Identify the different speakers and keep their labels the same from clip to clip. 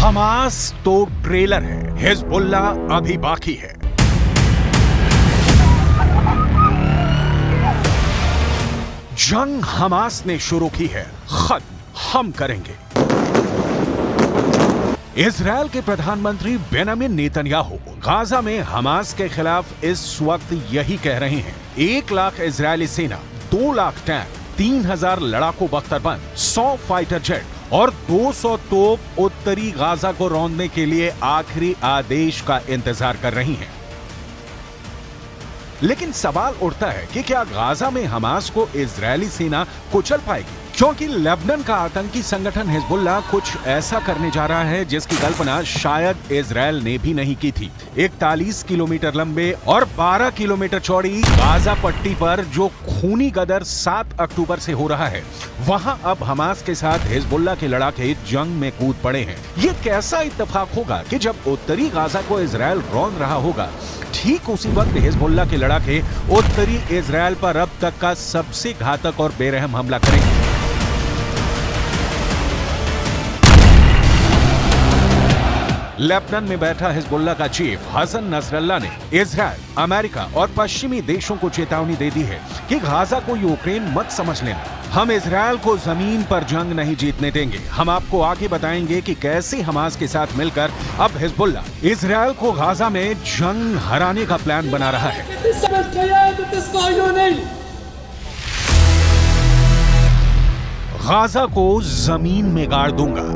Speaker 1: Hamas तो trailer है, Hezbollah अभी बाकी है। जंग हमास ने शुरू की है, खत्म हम करेंगे। इजरायल के प्रधानमंत्री बेंजामिन नेतन्याहू गाजा में हमास के खिलाफ इस वक्त यही कह रहे हैं। 1 लाख इजरायली सेना, 2 लाख टैंक, 3000 लड़ाकू बख्तरबंद, 100 फाइटर जेट और 200 तोप उत्तरी गाजा को रौंदने के लिए आखिरी आदेश का इंतजार कर रही हैं। लेकिन सवाल उठता है कि क्या गाजा में हमास को इजरायली सेना कुचल पाएगी? क्योंकि लेबनान का आतंकी संगठन हिजबुल्लाह कुछ ऐसा करने जा रहा है जिसकी कल्पना शायद इजरायल ने भी नहीं की थी। 41 किलोमीटर लंबे और 12 किलोमीटर चौड़ी गाजा पट्टी पर जो खूनी गदर 7 अक्टूबर से हो रहा है, वहां अब हमास के साथ हिजबुल्लाह के लड़ाके जंग में कूद पड़े हैं। ये कैसा इत्तेफाक होगा कि जब उत्तरी गाजा को इजरायल रौंद रहा होगा, ठीक उसी वक्त हिजबुल्लाह के लड़ाके उत्तरी इजरायल पर अब तक का सबसे घातक और बेरहम हमला करेंगे। लेबनान में बैठा हिजबुल्लाह का चीफ हसन नसरल्लाह ने इजरायल, अमेरिका और पश्चिमी देशों को चेतावनी दे दी है कि गाजा को यूक्रेन मत समझ लेना। हम इजरायल को जमीन पर जंग नहीं जीतने देंगे। हम आपको आगे बताएंगे कि कैसे हमास के साथ मिलकर अब हिजबुल्लाह इजरायल को गाजा में जंग हराने का प्लान बना रहा है। गाजा को जमीन में गाड़ दूंगा।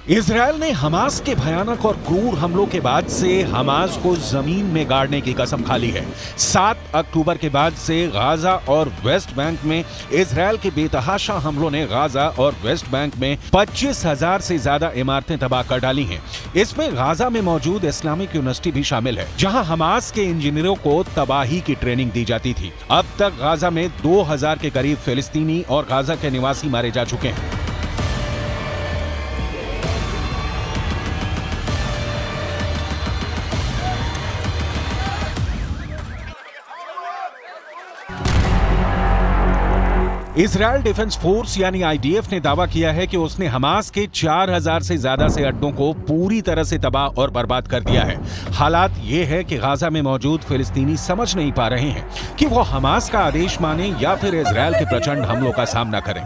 Speaker 1: इजरायल ने हमास के भयानक और क्रूर हमलों के बाद से हमास को जमीन में गाड़ने की कसम खा ली है। 7 अक्टूबर के बाद से गाजा और वेस्ट बैंक में इजरायल के बेतहाशा हमलों ने गाजा और वेस्ट बैंक में 25,000 से ज्यादा इमारतें तबाह कर डाली हैं। इसमें गाजा में मौजूद इस्लामिक यूनिवर्सिटी भी शामिल है, जहां हमास के इंजीनियरों को तबाही की ट्रेनिंग दी जाती थी। अब तक गाजा में 2000 के करीब फिलिस्तीनी और गाजा के निवासी मारे जा चुके हैं। इजरायल डिफेंस फोर्स यानी आईडीएफ ने दावा किया है कि उसने हमास के 4000 से ज्यादा से अड्डों को पूरी तरह से तबाह और बर्बाद कर दिया है। हालात ये है कि गाजा में मौजूद फिलिस्तीनी समझ नहीं पा रहे हैं कि वो हमास का आदेश माने या फिर इजरायल के प्रचंड हमलों का सामना करें।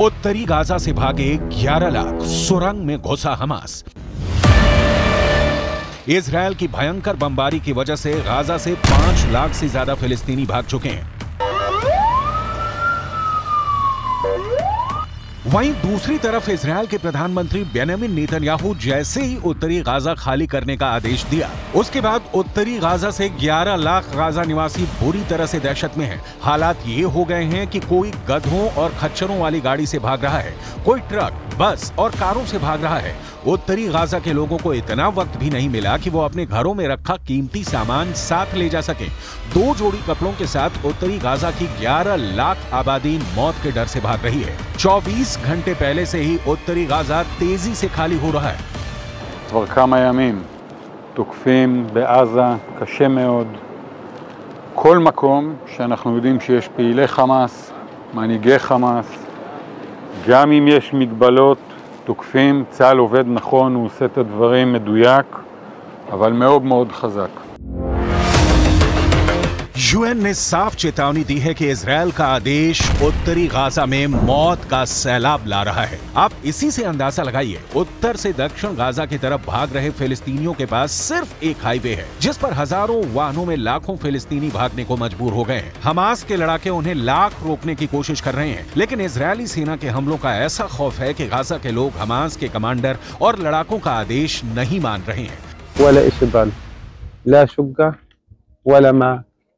Speaker 1: उत्तरी गाजा से भागे 11 लाख, सुरंग में घुसा हमास। इजरायल की भयंकर बमबारी की वजह से गाजा से 5 लाख से ज्यादा फिलिस्तीनी भाग चुके हैं। वहीं दूसरी तरफ इजरायल के प्रधानमंत्री बेंजामिन नेतन्याहू जैसे ही उत्तरी गाजा खाली करने का आदेश दिया, उसके बाद उत्तरी गाजा से 11 लाख गाजा निवासी बुरी तरह से दहशत में हैं। हालात ये हो गए हैं कि कोई गधों और खच्चरों वाली गाड़ी से भाग रहा है, कोई ट्रक, बस और कारों से भाग रहा है। उत्तरी गाजा के लोगों को इतना वक्त भी नहीं मिला कि वो अपने घरों में रखा कीमती सामान साथ ले जा सके। 2 जोड़ी कपड़ों के साथ उत्तरी गाजा की 11 लाख आबादी मौत के डर से भाग रही है। 24 घंटे पहले से ही उत्तरी गाजा तेजी से खाली हो रहा है।
Speaker 2: כבר כמה ימים תוקפים בעזה קשה מאוד כל מקום שאנחנו יודעים שיש פעילי חמאס, מנהיגי חמאס, גם אם יש מגבלות תוקפים. צה"ל עובד נכון, הוא עושה את הדברים מדויק, אבל מאוד מאוד חזק.
Speaker 1: यूएन ने साफ चेतावनी दी है कि इजरायल का आदेश उत्तरी गाजा में मौत का सैलाब ला रहा है। आप इसी से अंदाजा लगाइए, उत्तर से दक्षिण गाजा की तरफ भाग रहे फिलिस्तीनियों के पास सिर्फ एक हाईवे है, जिस पर हजारों वाहनों में लाखों फिलिस्तीनी भागने को मजबूर हो गए हैं। हमास के लड़ाके उन्हें लाख रोकने की कोशिश कर रहे हैं, लेकिन इजरायली सेना के हमलों का ऐसा खौफ है कि गाजा के लोग हमास के कमांडर और लड़ाकों का आदेश नहीं मान रहे हैं।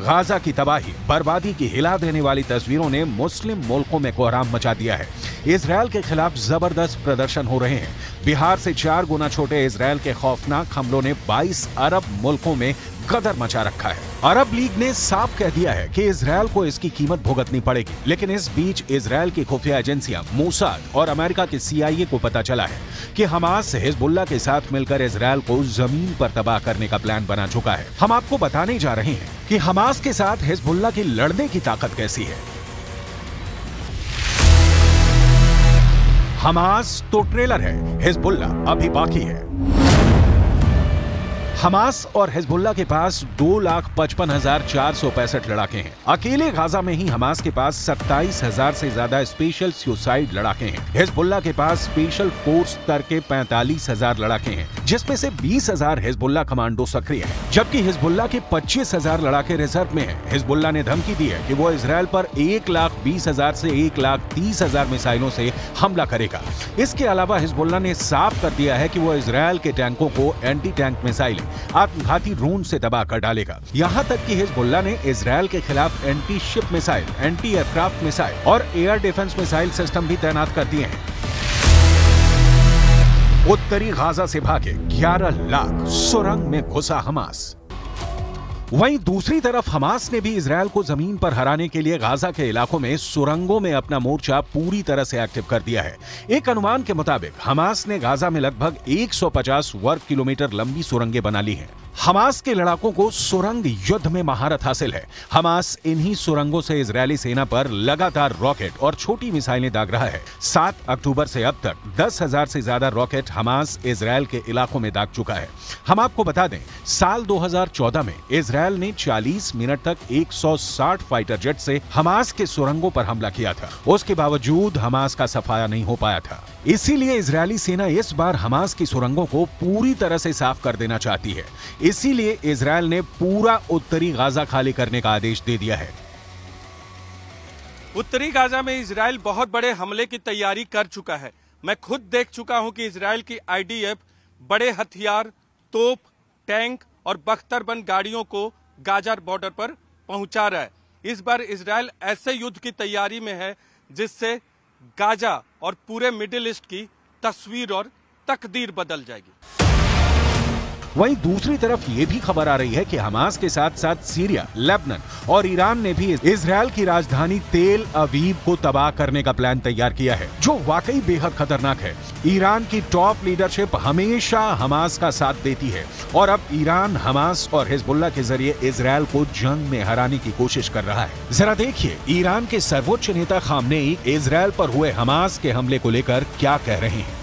Speaker 1: गाजा की तबाही, बर्बादी की हिला देने वाली तस्वीरों ने मुस्लिम मुल्कों में कोहराम मचा दिया है। इजरायल के खिलाफ जबरदस्त प्रदर्शन हो रहे हैं। बिहार से 4 गुना छोटे इजरायल के खौफनाक हमलों ने 22 अरब मुल्कों में गदर मचा रखा है। अरब लीग ने साफ कह दिया है कि इजरायल को इसकी कीमत भुगतनी पड़ेगी। लेकिन इस बीच इजरायल की खुफिया एजेंसियां मोसाद और अमेरिका के CIA को पता चला है कि हमास हिजबुल्लाह के साथ मिलकर इजरायल को जमीन पर तबाह करने का प्लान बना चुका है। हम आपको बताने जा रहे हैं कि हमास के साथ हिजबुल्लाह की लड़ने की ताकत कैसी है। हमास तो ट्रेलर है, हिजबुल्लाह अभी बाकी है। हमास और हिजबुल्लाह के पास 2,55,465 लड़ाके हैं। अकेले गाजा में ही हमास के पास 27,000 से ज्यादा स्पेशल सुसाइड लड़ाके हैं। हिजबुल्लाह के पास स्पेशल फोर्स स्तर के 45,000 लड़ाके हैं, जिसमें से 20,000 हिजबुल्लाह कमांडो सक्रिय हैं, जबकि हिजबुल्लाह के 25,000 लड़ाके रिजर्व में हैं। हिजबुल्लाह ने धमकी दी है कि वो इजरायल पर 1,20,000 से 1,30,000 मिसाइलों से हमला करेगा। इसके अलावा हिजबुल्लाह ने साफ कर दिया है कि वो इजरायल के टैंकों को एंटी टैंक मिसाइल आत्मघाती ड्रोन से तबाह कर डालेगा। यहां तक कि हिजबुल्लाह ने इजरायल के खिलाफ anti ship missile, anti aircraft missile और एयर डिफेंस मिसाइल सिस्टम भी तैनात कर दिए हैं। उत्तरी गाजा से भागे 11 लाख, सुरंग में घुसा हमास। वहीं दूसरी तरफ हमास ने भी इजरायल को जमीन पर हराने के लिए गाजा के इलाकों में सुरंगों में अपना मोर्चा पूरी तरह से एक्टिव कर दिया है। एक अनुमान के मुताबिक हमास ने गाजा में लगभग 150 वर्ग किलोमीटर लंबी सुरंगें बना ली हैं। हमास के लड़ाकों को सुरंग युद्ध में महारत हासिल है। हमास इन्हीं सुरंगों से इजरायली सेना पर लगातार रॉकेट और छोटी मिसाइलें दाग रहा है। 7 अक्टूबर से अब तक 10,000 से ज्यादा रॉकेट हमास इजरायल के इलाकों में दाग चुका है। हम आपको बता दें, साल 2014 में इजरायल ने 40 मिनट तक 160 फाइटर जेट से हमास के सुरंगों पर हमला किया था। उसके बावजूद हमास का सफाया नहीं हो पाया था। इसीलिए इजरायली सेना इस बार हमास की सुरंगों को पूरी तरह से साफ कर देना चाहती है। इसीलिए इजरायल ने पूरा उत्तरी गाजा खाली करने का आदेश दे दिया है।
Speaker 3: उत्तरी गाजा में इजरायल बहुत बड़े हमले की तैयारी कर चुका है। मैं खुद देख चुका हूं कि इजरायल की IDF बड़े हथियार, तोप, टैंक और बख्तरबंद गाड़ियों को गाजा बॉर्डर पर पहुंचा रहा है। इस बार इजरायल ऐसे युद्ध की तैयारी में है जिससे गाजा और पूरे मिडिल ईस्ट की तस्वीर और तकदीर बदल जाएगी।
Speaker 1: वहीं दूसरी तरफ ये भी खबर आ रही है कि हमास के साथ साथ सीरिया, लेबनान और ईरान ने भी इजरायल की राजधानी तेल अवीव को तबाह करने का प्लान तैयार किया है, जो वाकई बेहद खतरनाक है। ईरान की टॉप लीडरशिप हमेशा हमास का साथ देती है और अब ईरान हमास और हिजबुल्लाह के जरिए इजरायल को जंग में हराने की कोशिश कर रहा है। जरा देखिए ईरान के सर्वोच्च नेता खामनेई इजरायल पर हुए हमास के हमले को लेकर क्या कह रहे हैं।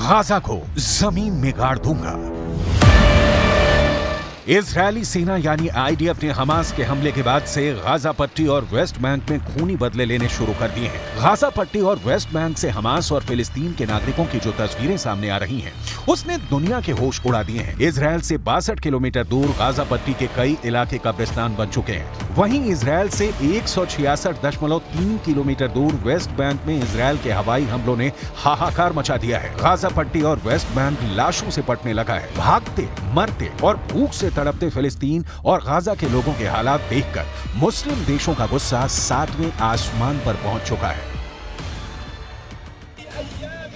Speaker 1: गाजा को जमीन में गाड़ दूंगा। इजरायली सेना यानी IDF ने हमास के हमले के बाद से गाजा पट्टी और वेस्ट बैंक में खूनी बदले लेने शुरू कर दिए हैं। गाजा पट्टी और वेस्ट बैंक से हमास और फिलिस्तीन के नागरिकों की जो तस्वीरें सामने आ रही हैं, उसने दुनिया के होश उड़ा दिए हैं। इजरायल से 62 किलोमीटर दूर गाजा पट्टी के कई इलाके कब्रिस्तान बन चुके हैं। वहीं इजरायल से 166.3 किलोमीटर दूर वेस्ट बैंक में इजरायल के हवाई हमलों ने हाहाकार मचा दिया है। गाजा पट्टी और वेस्ट बैंक लाशों से पटने लगा है। भागते, मरते और भूख से तड़पते फिलिस्तीन और गाजा के लोगों के हालात देखकर मुस्लिम देशों का गुस्सा 7वें आसमान पर पहुंच चुका है।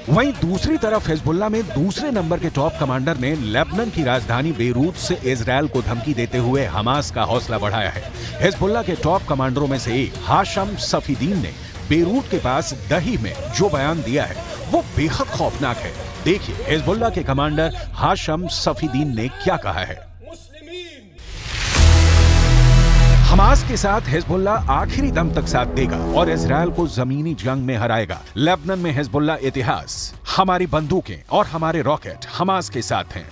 Speaker 1: वहीं दूसरी तरफ हिजबुल्लाह में दूसरे नंबर के टॉप कमांडर ने लेबनान की राजधानी बेरूत से इजरायल को धमकी देते हुए हमास का हौसला बढ़ाया है। हिजबुल्लाह के टॉप कमांडरों में से एक हाशम सफीदीन ने बेरूत के पास दही में जो बयान दिया है वो बेहद खौफनाक है। देखिए हिजबुल्लाह के कमांडर हाशम सफीदीन ने क्या कहा है। हमास के साथ हिजबुल्लाह आखिरी दम तक साथ देगा और इजरायल को जमीनी जंग में हराएगा। लेबनान में हिजबुल्लाह इतिहास, हमारी बंदूकें और हमारे रॉकेट हमास के साथ हैं।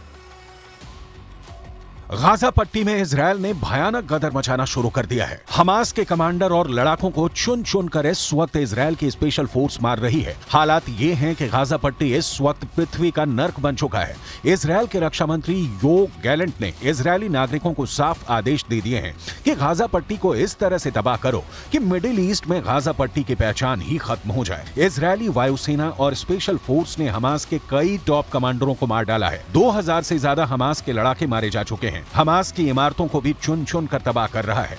Speaker 1: गाजा पट्टी में इजरायल ने भयानक गदर मचाना शुरू कर दिया है। हमास के कमांडर और लड़ाकों को चुन चुन कर इस वक्त इजरायल की स्पेशल फोर्स मार रही है। हालात ये हैं कि गाजा पट्टी इस वक्त पृथ्वी का नर्क बन चुका है। इजरायल के रक्षा मंत्री योव गैलेंट ने इजरायली नागरिकों को साफ आदेश दे दिए हैं कि गाजा पट्टी को इस तरह से तबाह करो कि मिडिल ईस्ट में गाजा पट्टी की पहचान ही खत्म हो जाए। इजरायली वायुसेना और स्पेशल फोर्स ने हमास के कई टॉप कमांडरों को मार डाला है। 2000 से ज्यादा हमास के लड़ाके मारे जा चुके हैं। हमास की इमारतों को भी चुन चुन कर तबाह कर रहा है।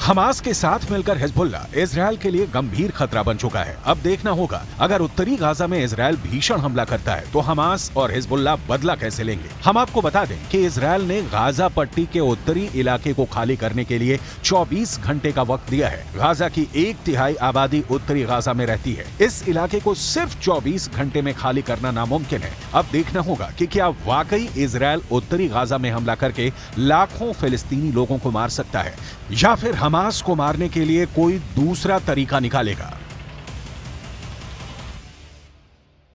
Speaker 1: हमास के साथ मिलकर हिजबुल्ला इजरायल के लिए गंभीर खतरा बन चुका है। अब देखना होगा अगर उत्तरी गाजा में इजरायल भीषण हमला करता है तो हमास और हिजबुल्ला बदला कैसे लेंगे। हम आपको बता दें कि इजरायल ने गाजा पट्टी के उत्तरी इलाके को खाली करने के लिए 24 घंटे का वक्त दिया है। गाजा की 1/3 आबादी उत्तरी गाजा में रहती है। इस इलाके को सिर्फ 24 घंटे में खाली करना नामुमकिन है। अब देखना होगा कि क्या वाकई इजरायल उत्तरी गाजा में हमला करके लाखों फिलिस्तीनी लोगों को मार सकता है या फिर हमास को मारने के लिए कोई दूसरा तरीका निकालेगा।